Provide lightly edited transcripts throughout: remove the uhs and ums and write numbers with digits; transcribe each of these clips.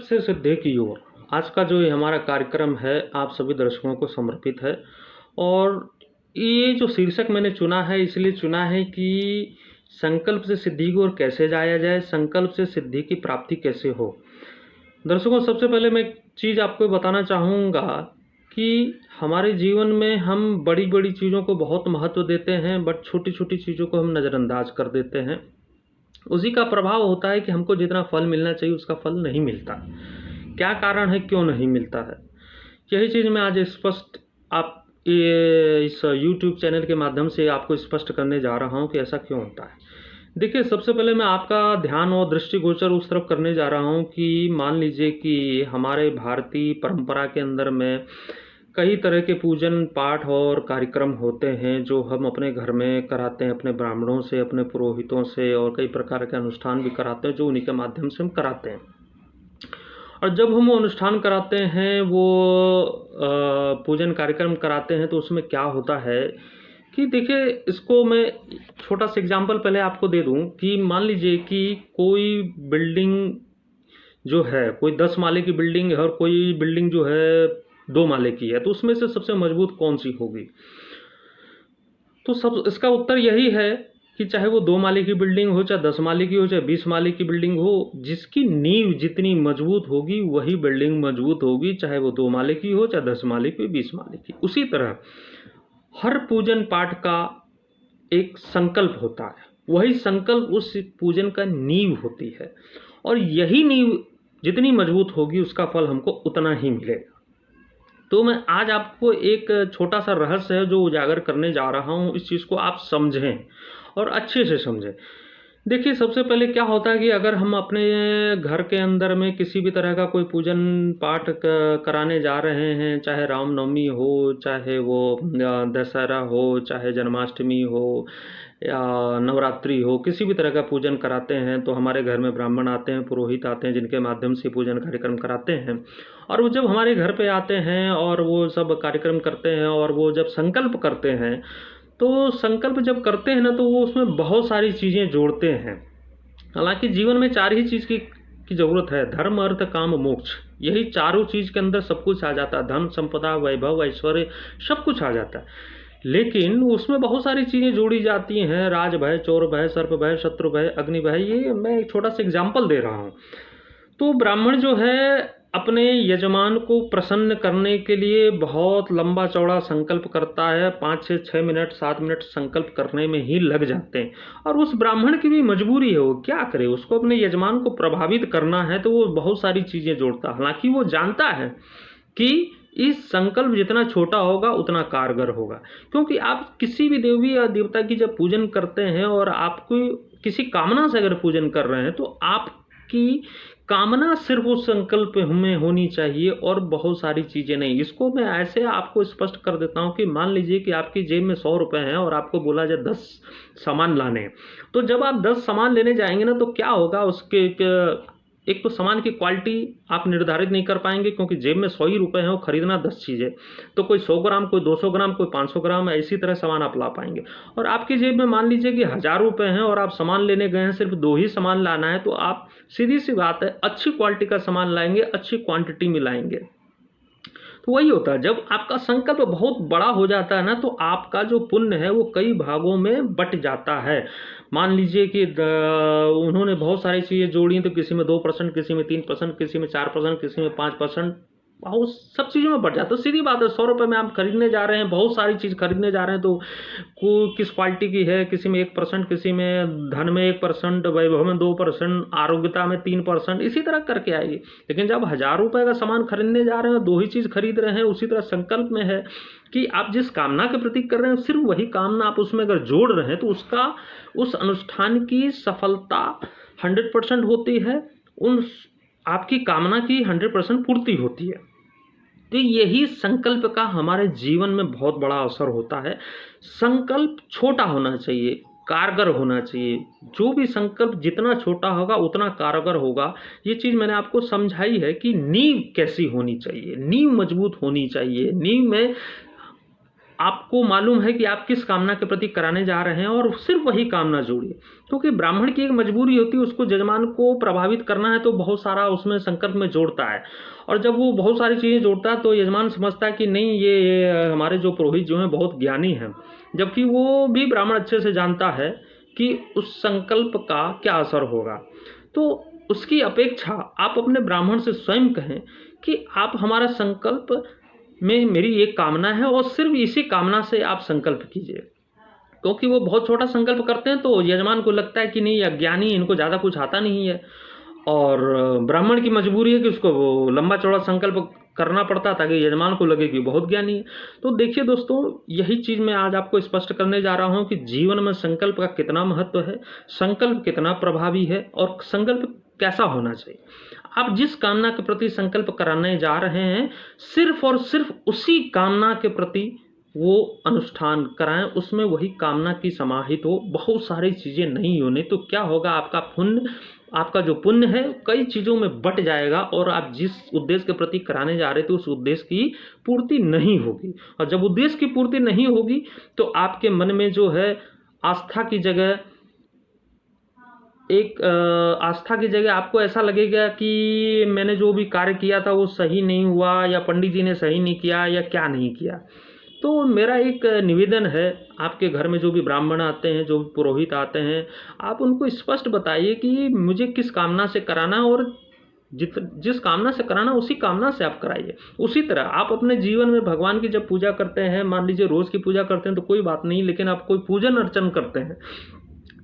से सिद्धि की ओर आज का जो ये हमारा कार्यक्रम है आप सभी दर्शकों को समर्पित है। और ये जो शीर्षक मैंने चुना है इसलिए चुना है कि संकल्प से सिद्धि की ओर कैसे जाया जाए, संकल्प से सिद्धि की प्राप्ति कैसे हो। दर्शकों, सबसे पहले मैं एक चीज़ आपको बताना चाहूँगा कि हमारे जीवन में हम बड़ी बड़ी चीज़ों को बहुत महत्व देते हैं, बट छोटी छोटी चीज़ों को हम नज़रअंदाज कर देते हैं। उसी का प्रभाव होता है कि हमको जितना फल मिलना चाहिए उसका फल नहीं मिलता। क्या कारण है, क्यों नहीं मिलता है, यही चीज़ मैं आज स्पष्ट आप ये इस यूट्यूब चैनल के माध्यम से आपको स्पष्ट करने जा रहा हूँ कि ऐसा क्यों होता है। देखिए, सबसे पहले मैं आपका ध्यान और दृष्टिगोचर उस तरफ करने जा रहा हूँ कि मान लीजिए कि हमारे भारतीय परंपरा के अंदर में कई तरह के पूजन पाठ और कार्यक्रम होते हैं जो हम अपने घर में कराते हैं, अपने ब्राह्मणों से, अपने पुरोहितों से, और कई प्रकार के अनुष्ठान भी कराते हैं जो उन्हीं के माध्यम से हम कराते हैं। और जब हम वो अनुष्ठान कराते हैं, वो पूजन कार्यक्रम कराते हैं, तो उसमें क्या होता है कि देखिए, इसको मैं छोटा सा एग्जांपल पहले आपको दे दूं कि मान लीजिए कि कोई बिल्डिंग जो है, कोई 10 माले की बिल्डिंग है और कोई बिल्डिंग जो है 2 माले की है, तो उसमें से सबसे मजबूत कौन सी होगी? तो सब इसका उत्तर यही है कि चाहे वो 2 माले की बिल्डिंग हो, चाहे 10 माले की हो, चाहे 20 माले की बिल्डिंग हो, जिसकी नींव जितनी मजबूत होगी वही बिल्डिंग मजबूत होगी, चाहे वो 2 माले की हो, चाहे 10 माले की, 20 माले की। उसी तरह हर पूजन पाठ का एक संकल्प होता है, वही संकल्प उस पूजन का नींव होती है, और यही नींव जितनी मजबूत होगी उसका फल हमको उतना ही मिलेगा। तो मैं आज आपको एक छोटा सा रहस्य है जो उजागर करने जा रहा हूँ, इस चीज़ को आप समझें और अच्छे से समझें। देखिए, सबसे पहले क्या होता है कि अगर हम अपने घर के अंदर में किसी भी तरह का कोई पूजन पाठ कराने जा रहे हैं, चाहे रामनवमी हो, चाहे वो दशहरा हो, चाहे जन्माष्टमी हो या नवरात्रि हो, किसी भी तरह का पूजन कराते हैं, तो हमारे घर में ब्राह्मण आते हैं, पुरोहित आते हैं, जिनके माध्यम से पूजन कार्यक्रम कराते हैं। और वो जब हमारे घर पे आते हैं और वो सब कार्यक्रम करते हैं और वो जब संकल्प करते हैं, तो संकल्प जब करते हैं ना, तो वो उसमें बहुत सारी चीज़ें जोड़ते हैं। हालांकि जीवन में 4 ही चीज़ की ज़रूरत है: धर्म, अर्थ, काम, मोक्ष। यही चारों चीज़ के अंदर सब कुछ आ जाता है। धन, संपदा, वैभव, ऐश्वर्य, सब कुछ आ जाता है। लेकिन उसमें बहुत सारी चीज़ें जोड़ी जाती हैं: राज भय, चोर भय, सर्प भय, शत्रु भय, अग्नि भय। ये मैं एक छोटा सा एग्जाम्पल दे रहा हूँ। तो ब्राह्मण जो है अपने यजमान को प्रसन्न करने के लिए बहुत लंबा चौड़ा संकल्प करता है। 5 से 6 मिनट, 7 मिनट संकल्प करने में ही लग जाते हैं। और उस ब्राह्मण की भी मजबूरी है, वो क्या करे, उसको अपने यजमान को प्रभावित करना है, तो वो बहुत सारी चीज़ें जोड़ता है। हालांकि वो जानता है कि इस संकल्प जितना छोटा होगा उतना कारगर होगा। क्योंकि आप किसी भी देवी या देवता की जब पूजन करते हैं और आपको किसी कामना से अगर पूजन कर रहे हैं, तो आपकी कामना सिर्फ उस संकल्प में होनी चाहिए और बहुत सारी चीज़ें नहीं। इसको मैं ऐसे आपको स्पष्ट कर देता हूँ कि मान लीजिए कि आपकी जेब में 100 रुपये हैं और आपको बोला जाए 10 सामान लाने हैं। तो जब आप 10 सामान लेने जाएंगे ना, तो क्या होगा, उसके एक तो सामान की क्वालिटी आप निर्धारित नहीं कर पाएंगे, क्योंकि जेब में 100 ही रुपये हैं और खरीदना 10 चीज़ें। तो कोई 100 ग्राम, कोई 200 ग्राम, कोई 500 ग्राम, इसी तरह सामान आप ला पाएंगे। और आपकी जेब में मान लीजिए कि 1000 रुपये हैं और आप सामान लेने गए हैं, सिर्फ 2 ही सामान लाना है, तो आप सीधी सी बात है अच्छी क्वालिटी का सामान लाएंगे, अच्छी क्वांटिटी में लाएंगे। तो वही होता है, जब आपका संकल्प बहुत बड़ा हो जाता है ना, तो आपका जो पुण्य है वो कई भागों में बट जाता है। मान लीजिए कि उन्होंने बहुत सारी चीज़ें जोड़ी, तो किसी में 2%, किसी में 3%, किसी में 4%, किसी में 5%, बहुत सब चीज़ों में बढ़ जाता है। सीधी बात है, 100 रुपये में आप खरीदने जा रहे हैं, बहुत सारी चीज़ खरीदने जा रहे हैं, तो किस क्वालिटी की है, किसी में 1%, किसी में धन में 1%, वैभव में 2%, आरोग्यता में 3%, इसी तरह करके आएगी। लेकिन जब 1000 रुपये का सामान खरीदने जा रहे हैं, 2 ही चीज़ खरीद रहे हैं, उसी तरह संकल्प में है कि आप जिस कामना के प्रतीक कर रहे हैं, सिर्फ वही कामना आप उसमें अगर जोड़ रहे हैं, तो उसका उस अनुष्ठान की सफलता 100% होती है, उन आपकी कामना की 100% पूर्ति होती है। तो यही संकल्प का हमारे जीवन में बहुत बड़ा असर होता है। संकल्प छोटा होना चाहिए, कारगर होना चाहिए। जो भी संकल्प जितना छोटा होगा उतना कारगर होगा। ये चीज़ मैंने आपको समझाई है कि नींव कैसी होनी चाहिए, नींव मजबूत होनी चाहिए। नींव में आपको मालूम है कि आप किस कामना के प्रति कराने जा रहे हैं और सिर्फ वही कामना जोड़िए, क्योंकि ब्राह्मण की एक मजबूरी होती है, उसको यजमान को प्रभावित करना है तो बहुत सारा उसमें संकल्प में जोड़ता है, और जब वो बहुत सारी चीज़ें जोड़ता है तो यजमान समझता है कि नहीं ये हमारे जो पुरोहित जो हैं बहुत ज्ञानी हैं, जबकि वो भी ब्राह्मण अच्छे से जानता है कि उस संकल्प का क्या असर होगा। तो उसकी अपेक्षा आप अपने ब्राह्मण से स्वयं कहें कि आप हमारा संकल्प में मेरी एक कामना है और सिर्फ इसी कामना से आप संकल्प कीजिए, क्योंकि वो बहुत छोटा संकल्प करते हैं तो यजमान को लगता है कि नहीं अज्ञानी, इनको ज़्यादा कुछ आता नहीं है, और ब्राह्मण की मजबूरी है कि उसको वो लंबा चौड़ा संकल्प करना पड़ता ताकि यजमान को लगे कि बहुत ज्ञानी है। तो देखिए दोस्तों, यही चीज़ मैं आज आपको स्पष्ट करने जा रहा हूँ कि जीवन में संकल्प का कितना महत्व है, संकल्प कितना प्रभावी है और संकल्प कैसा होना चाहिए। आप जिस कामना के प्रति संकल्प कराने जा रहे हैं, सिर्फ और सिर्फ उसी कामना के प्रति वो अनुष्ठान कराएं, उसमें वही कामना की समाहित हो, बहुत सारी चीज़ें नहीं होने तो क्या होगा, आपका जो पुण्य है कई चीज़ों में बट जाएगा और आप जिस उद्देश्य के प्रति कराने जा रहे थे उस उद्देश्य की पूर्ति नहीं होगी, और जब उद्देश्य की पूर्ति नहीं होगी तो आपके मन में जो है आस्था की जगह आस्था की जगह आपको ऐसा लगेगा कि मैंने जो भी कार्य किया था वो सही नहीं हुआ, या पंडित जी ने सही नहीं किया, या क्या नहीं किया। तो मेरा एक निवेदन है, आपके घर में जो भी ब्राह्मण आते हैं, जो भी पुरोहित आते हैं, आप उनको स्पष्ट बताइए कि मुझे किस कामना से कराना है, और जिस कामना से कराना उसी कामना से आप कराइए। उसी तरह आप अपने जीवन में भगवान की जब पूजा करते हैं, मान लीजिए रोज़ की पूजा करते हैं तो कोई बात नहीं, लेकिन आप कोई पूजन अर्चन करते हैं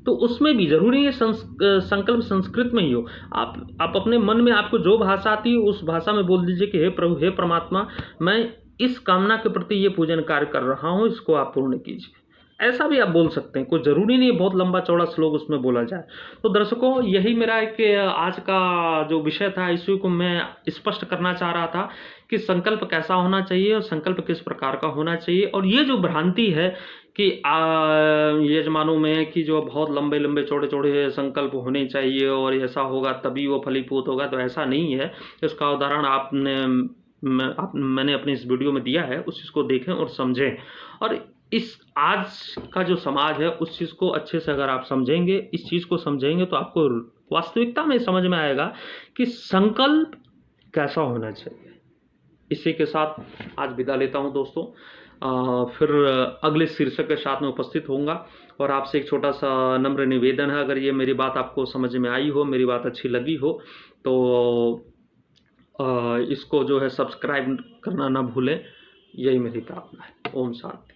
तो उसमें भी ज़रूरी है संकल्प संस्कृत में ही हो। आप अपने मन में आपको जो भाषा आती है उस भाषा में बोल दीजिए कि हे प्रभु, हे परमात्मा, मैं इस कामना के प्रति ये पूजन कार्य कर रहा हूँ, इसको आप पूर्ण कीजिए। ऐसा भी आप बोल सकते हैं, कोई ज़रूरी नहीं है बहुत लंबा चौड़ा श्लोक उसमें बोला जाए। तो दर्शकों, यही मेरा एक आज का जो विषय था, इसी को मैं स्पष्ट करना चाह रहा था कि संकल्प कैसा होना चाहिए और संकल्प किस प्रकार का होना चाहिए। और ये जो भ्रांति है कि यजमानों में कि जो बहुत लंबे लंबे चौड़े चौड़े संकल्प होने चाहिए और ऐसा होगा तभी वो फलीभूत होगा, तो ऐसा नहीं है। इसका उदाहरण मैंने अपनी इस वीडियो में दिया है, उस चीज़ को देखें और समझें। और इस आज का जो समाज है उस चीज़ को अच्छे से अगर आप समझेंगे, इस चीज़ को समझेंगे, तो आपको वास्तविकता में समझ में आएगा कि संकल्प कैसा होना चाहिए। इसी के साथ आज विदा लेता हूं दोस्तों। फिर अगले शीर्षक के साथ में उपस्थित होऊंगा, और आपसे एक छोटा सा नम्र निवेदन है, अगर ये मेरी बात आपको समझ में आई हो, मेरी बात अच्छी लगी हो, तो इसको जो है सब्सक्राइब करना ना भूलें। यही मेरी प्रार्थना है। ओम शांति।